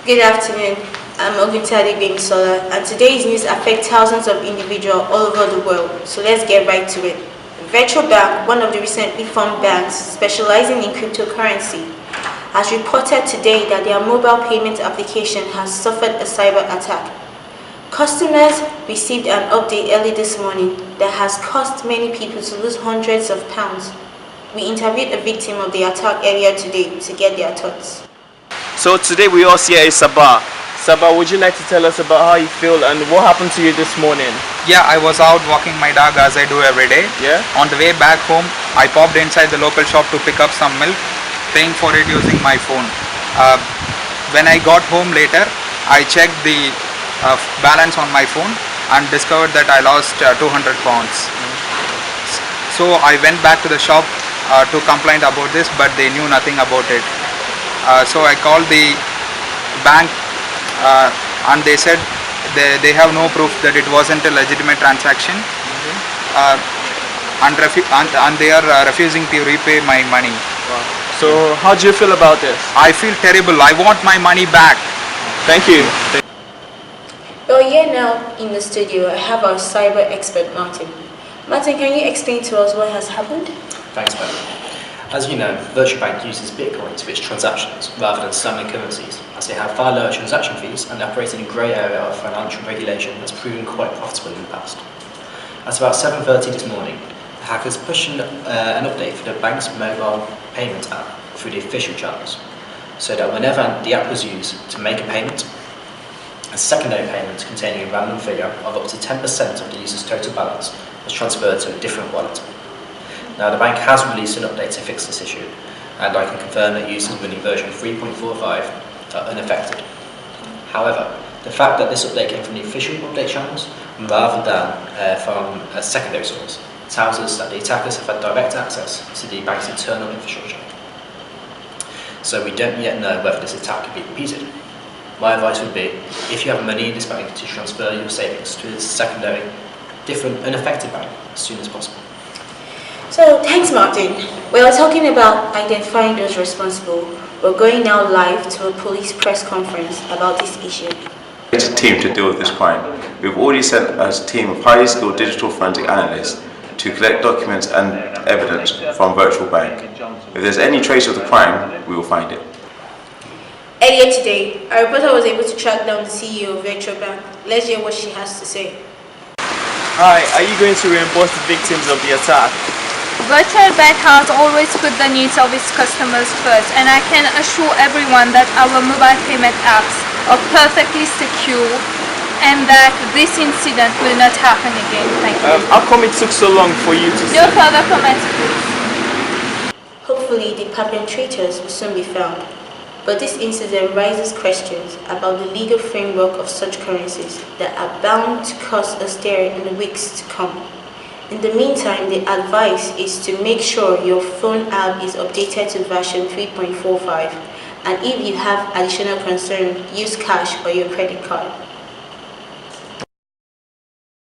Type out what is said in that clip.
Good afternoon. I'm Oguntade Bimisola, and today's news affects thousands of individuals all over the world. So let's get right to it. Virtual Bank, one of the recently formed banks specializing in cryptocurrency, has reported today that their mobile payment application has suffered a cyber attack. Customers received an update early this morning that has caused many people to lose hundreds of pounds. We interviewed a victim of the attack earlier today to get their thoughts. So today we all here is Sabah. Sabah, would you like to tell us about how you feel and what happened to you this morning? Yeah, I was out walking my dog as I do every day. Yeah? On the way back home, I popped inside the local shop to pick up some milk, paying for it using my phone. When I got home later, I checked the balance on my phone and discovered that I lost 200 pounds. So I went back to the shop to complain about this, but they knew nothing about it. So I called the bank and they said they have no proof that it wasn't a legitimate transaction. And they are refusing to repay my money. Wow. So how do you feel about this? I feel terrible. I want my money back. Thank you. Well, here now in the studio, I have our cyber expert, Martin. Martin, can you explain to us what has happened? Thanks, Ben. As you know, Virtual Bank uses Bitcoin to its transactions rather than settling currencies, as they have far lower transaction fees and operate in a grey area of financial regulation that's proven quite profitable in the past. At about 7:30 this morning, the hackers pushed an update for the bank's mobile payment app through the official channels, so that whenever the app was used to make a payment, a secondary payment containing a random figure of up to 10% of the user's total balance was transferred to a different wallet. Now, the bank has released an update to fix this issue, and I can confirm that users running version 3.45 are unaffected. However, the fact that this update came from the official update channels rather than from a secondary source tells us that the attackers have had direct access to the bank's internal infrastructure. So we don't yet know whether this attack could be repeated. My advice would be, if you have money in this bank, to transfer your savings to a secondary, different, unaffected bank as soon as possible. So, thanks, Martin. We are talking about identifying those responsible. We're going now live to a police press conference about this issue. It's a team to deal with this crime. We've already sent a team of highly skilled digital forensic analysts to collect documents and evidence from Virtual Bank. If there's any trace of the crime, we will find it. Earlier today, a reporter was able to track down the CEO of Virtual Bank. Let's hear what she has to say. Hi, are you going to reimburse the victims of the attack? Virtual Bank has always put the needs of its customers first, and I can assure everyone that our mobile payment apps are perfectly secure and that this incident will not happen again. Thank you. How come it took so long for you to No further comments, please. Hopefully, the perpetrators will soon be found. But this incident raises questions about the legal framework of such currencies that are bound to cause a stir in the weeks to come. In the meantime, the advice is to make sure your phone app is updated to version 3.45, and if you have additional concern, use cash or your credit card.